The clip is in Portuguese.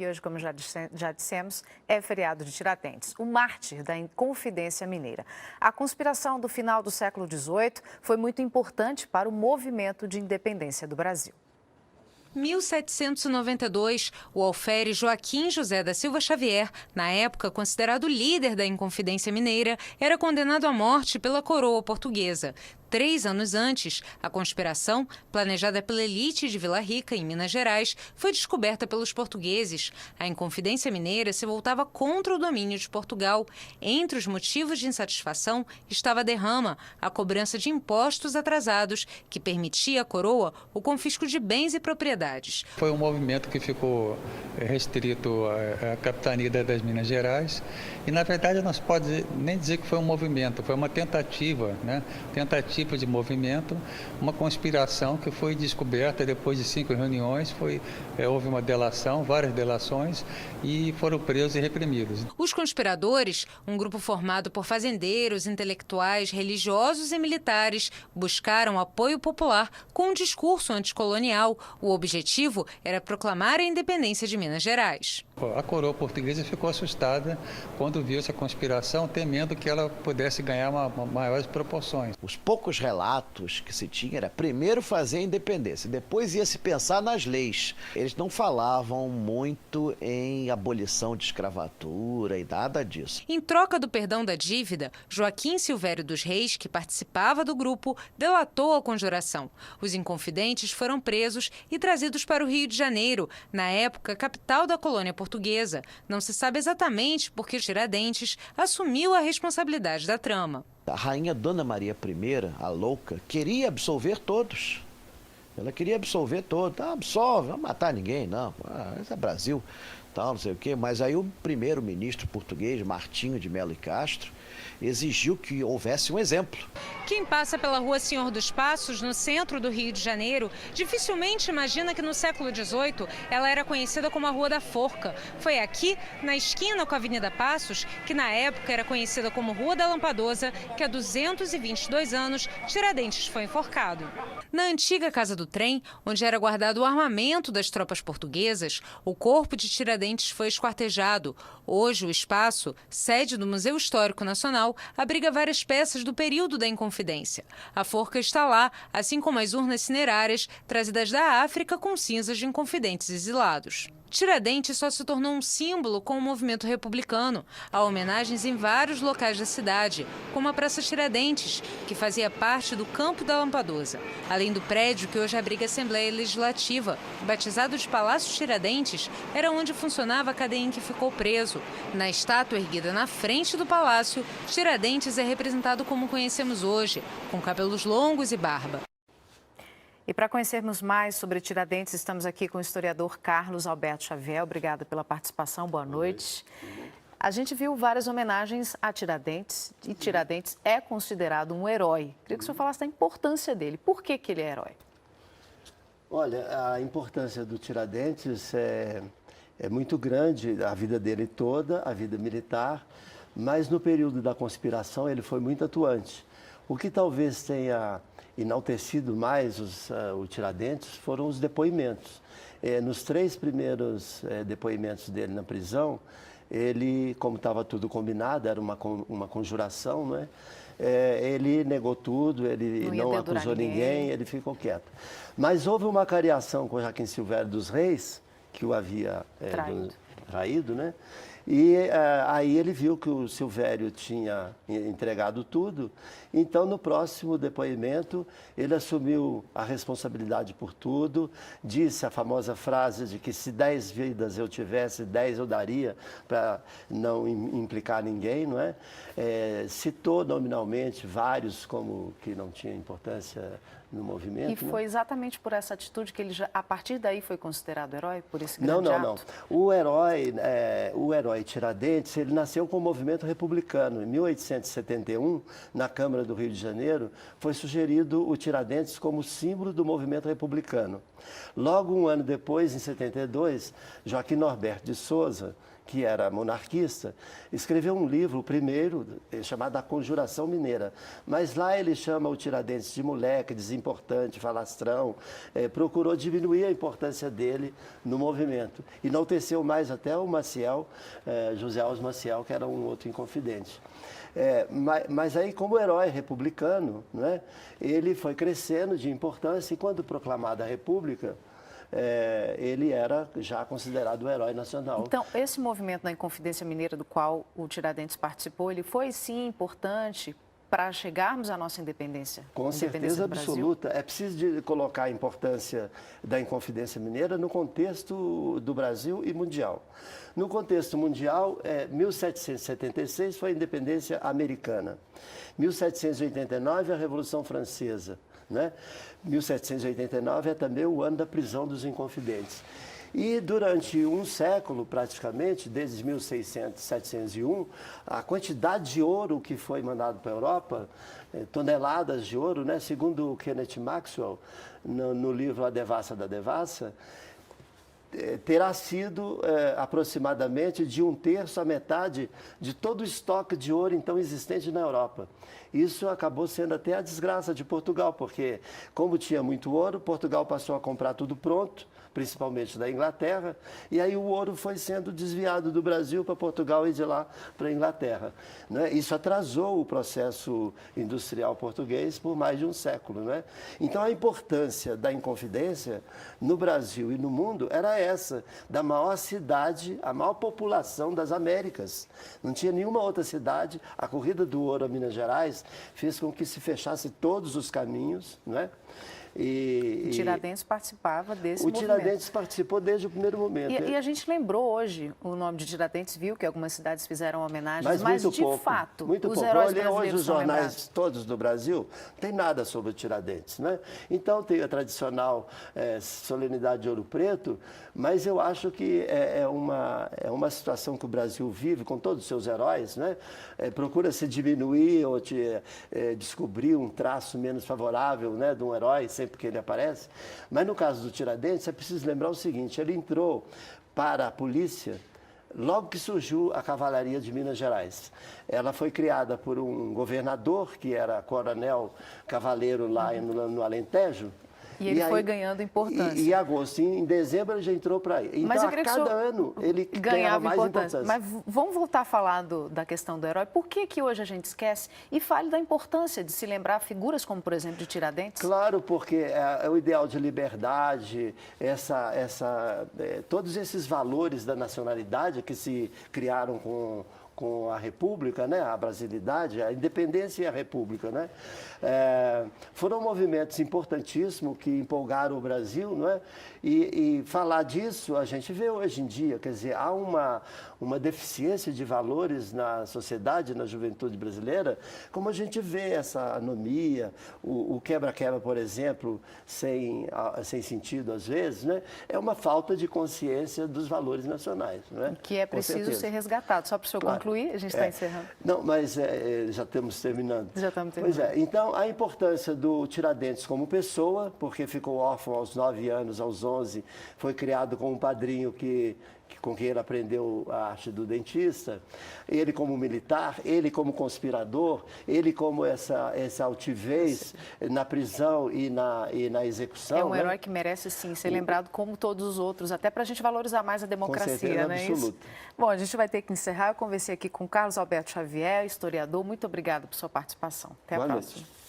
E hoje, como já dissemos, é feriado de Tiradentes, o mártir da Inconfidência Mineira. A conspiração do final do século XVIII foi muito importante para o movimento de independência do Brasil. 1792, o alferes Joaquim José da Silva Xavier, na época considerado líder da Inconfidência Mineira, era condenado à morte pela coroa portuguesa. 3 anos antes, a conspiração, planejada pela elite de Vila Rica, em Minas Gerais, foi descoberta pelos portugueses. A Inconfidência Mineira se voltava contra o domínio de Portugal. Entre os motivos de insatisfação estava a derrama, a cobrança de impostos atrasados, que permitia à coroa o confisco de bens e propriedades. Foi um movimento que ficou restrito à capitania das Minas Gerais e, na verdade, não se pode nem dizer que foi um movimento, foi uma tentativa, tentativa de movimento, uma conspiração que foi descoberta depois de 5 reuniões, houve uma delação, várias delações e foram presos e reprimidos. Os conspiradores, um grupo formado por fazendeiros, intelectuais, religiosos e militares, buscaram apoio popular com um discurso anticolonial. O objetivo era proclamar a independência de Minas Gerais. A coroa portuguesa ficou assustada quando viu essa conspiração, temendo que ela pudesse ganhar maiores proporções. Os poucos relatos que se tinha era primeiro fazer a independência, depois ia se pensar nas leis. Eles não falavam muito em abolição de escravatura e nada disso. Em troca do perdão da dívida, Joaquim Silvério dos Reis, que participava do grupo, delatou a conjuração. Os inconfidentes foram presos e trazidos para o Rio de Janeiro, na época capital da colônia portuguesa. Não se sabe exatamente por que Tiradentes assumiu a responsabilidade da trama. A rainha Dona Maria I, a louca, queria absolver todos. Ela queria absolver todos. Não, absolve, não vai matar ninguém, não. Isso é Brasil, tal, não sei o quê. Mas aí o primeiro-ministro português, Martinho de Melo e Castro, exigiu que houvesse um exemplo. Quem passa pela Rua Senhor dos Passos, no centro do Rio de Janeiro, dificilmente imagina que no século XVIII ela era conhecida como a Rua da Forca. Foi aqui, na esquina com a Avenida Passos, que na época era conhecida como Rua da Lampadosa, que há 222 anos Tiradentes foi enforcado. Na antiga Casa do Trem, onde era guardado o armamento das tropas portuguesas, o corpo de Tiradentes foi esquartejado. Hoje o espaço, sede do Museu Histórico Nacional, abriga várias peças do período da Inconfidência. A forca está lá, assim como as urnas cinerárias trazidas da África com cinzas de inconfidentes exilados. Tiradentes só se tornou um símbolo com o movimento republicano. Há homenagens em vários locais da cidade, como a Praça Tiradentes, que fazia parte do Campo da Lampadosa, além do prédio que hoje abriga a Assembleia Legislativa. Batizado de Palácio Tiradentes, era onde funcionava a cadeia em que ficou preso. Na estátua erguida na frente do palácio, Tiradentes é representado como conhecemos hoje, com cabelos longos e barba. E para conhecermos mais sobre Tiradentes, estamos aqui com o historiador Carlos Alberto Xavier. Obrigada pela participação, boa noite. A gente viu várias homenagens a Tiradentes e Tiradentes é considerado um herói. Queria que o senhor falasse da importância dele. Por que ele é herói? Olha, a importância do Tiradentes é muito grande, a vida dele toda, a vida militar, mas no período da conspiração ele foi muito atuante. O que talvez tenha enaltecido mais o Tiradentes foram os depoimentos. Nos 3 primeiros depoimentos dele na prisão, ele, como estava tudo combinado, era uma conjuração, não é? Ele negou tudo, ele não acusou ninguém, ele ficou quieto. Mas houve uma cariação com Joaquim Silvério dos Reis, que o havia traído, né? E aí ele viu que o Silvério tinha entregado tudo, então no próximo depoimento ele assumiu a responsabilidade por tudo, disse a famosa frase de que se 10 vidas eu tivesse, 10 eu daria, para não implicar ninguém, não é? Citou nominalmente vários como que não tinha importância no movimento. E foi exatamente por essa atitude que ele, a partir daí, foi considerado herói, por esse grande ato? Não. O herói Tiradentes, ele nasceu com o movimento republicano. Em 1871, na Câmara do Rio de Janeiro, foi sugerido o Tiradentes como símbolo do movimento republicano. Logo, um ano depois, em 72, Joaquim Norberto de Souza, que era monarquista, escreveu um livro, o primeiro, chamado A Conjuração Mineira. Mas lá ele chama o Tiradentes de moleque, desimportante, falastrão, procurou diminuir a importância dele no movimento. Enalteceu mais até o Maciel, José Alves Maciel, que era um outro inconfidente. Mas aí, como herói republicano, né, ele foi crescendo de importância e, quando proclamada a República, ele era já considerado o herói nacional. Então, esse movimento da Inconfidência Mineira, do qual o Tiradentes participou, ele foi, sim, importante para chegarmos à nossa independência? Com certeza absoluta. É preciso colocar a importância da Inconfidência Mineira no contexto do Brasil e mundial. No contexto mundial, 1776 foi a independência americana. 1789, a Revolução Francesa. Né? 1789 é também o ano da prisão dos Inconfidentes. E durante um século, praticamente, desde 1600, 701, a quantidade de ouro que foi mandado para a Europa, toneladas de ouro, né? Segundo o Kenneth Maxwell, no livro A Devassa da Devassa, terá sido aproximadamente de 1/3 à metade de todo o estoque de ouro então existente na Europa. Isso acabou sendo até a desgraça de Portugal, porque como tinha muito ouro, Portugal passou a comprar tudo pronto, principalmente da Inglaterra, e aí o ouro foi sendo desviado do Brasil para Portugal e de lá para a Inglaterra. Né? Isso atrasou o processo industrial português por mais de um século. Né? Então a importância da Inconfidência no Brasil e no mundo era essa, da maior cidade, a maior população das Américas. Não tinha nenhuma outra cidade. A corrida do ouro a Minas Gerais fez com que se fechasse todos os caminhos, né? E Tiradentes participava desse movimento. O Tiradentes participou desde o primeiro momento. E a gente lembrou hoje o nome de Tiradentes, viu que algumas cidades fizeram homenagens, mas de pouco, fato, muito os pouco. heróis Olha, brasileiros hoje os são jornais lembrados. todos do Brasil não tem nada sobre o Tiradentes, né? Então tem a tradicional solenidade de Ouro Preto, mas eu acho que é uma situação que o Brasil vive com todos os seus heróis, né? Procura se diminuir ou descobrir um traço menos favorável, né, de um herói sempre que ele aparece. Mas no caso do Tiradentes é preciso lembrar o seguinte: ele entrou para a polícia logo que surgiu a Cavalaria de Minas Gerais. Ela foi criada por um governador que era coronel cavaleiro lá no Alentejo. E ele foi ganhando importância. Em agosto, em dezembro ele já entrou para aí. Então, mas a cada ano ele ganhava mais importância. Mas vamos voltar a falar da questão do herói. Por que hoje a gente esquece? E fale da importância de se lembrar figuras como, por exemplo, de Tiradentes. Claro, porque é o ideal de liberdade, todos esses valores da nacionalidade que se criaram com a República, né, a brasilidade, a independência e a República, né, foram movimentos importantíssimos que empolgaram o Brasil, não é? E falar disso a gente vê hoje em dia, quer dizer, há uma deficiência de valores na sociedade, na juventude brasileira, como a gente vê essa anomia, o quebra-quebra, por exemplo, sem sentido às vezes, né, é uma falta de consciência dos valores nacionais, não é? Que é preciso ser resgatado. Só para o senhor concluir, a gente está encerrando. Não, mas já estamos terminando. Já estamos terminando. Pois é, então a importância do Tiradentes como pessoa, porque ficou órfão aos 9 anos, aos 11, foi criado com um padrinho com quem ele aprendeu a arte do dentista, ele como militar, ele como conspirador, ele como essa altivez na prisão e na execução. É um herói que merece, sim, ser lembrado como todos os outros, até para a gente valorizar mais a democracia, com certeza, não é absoluta. isso? Bom, a gente vai ter que encerrar. Eu conversei aqui com Carlos Alberto Xavier, historiador. Muito obrigada por sua participação. Até a próxima. Noite.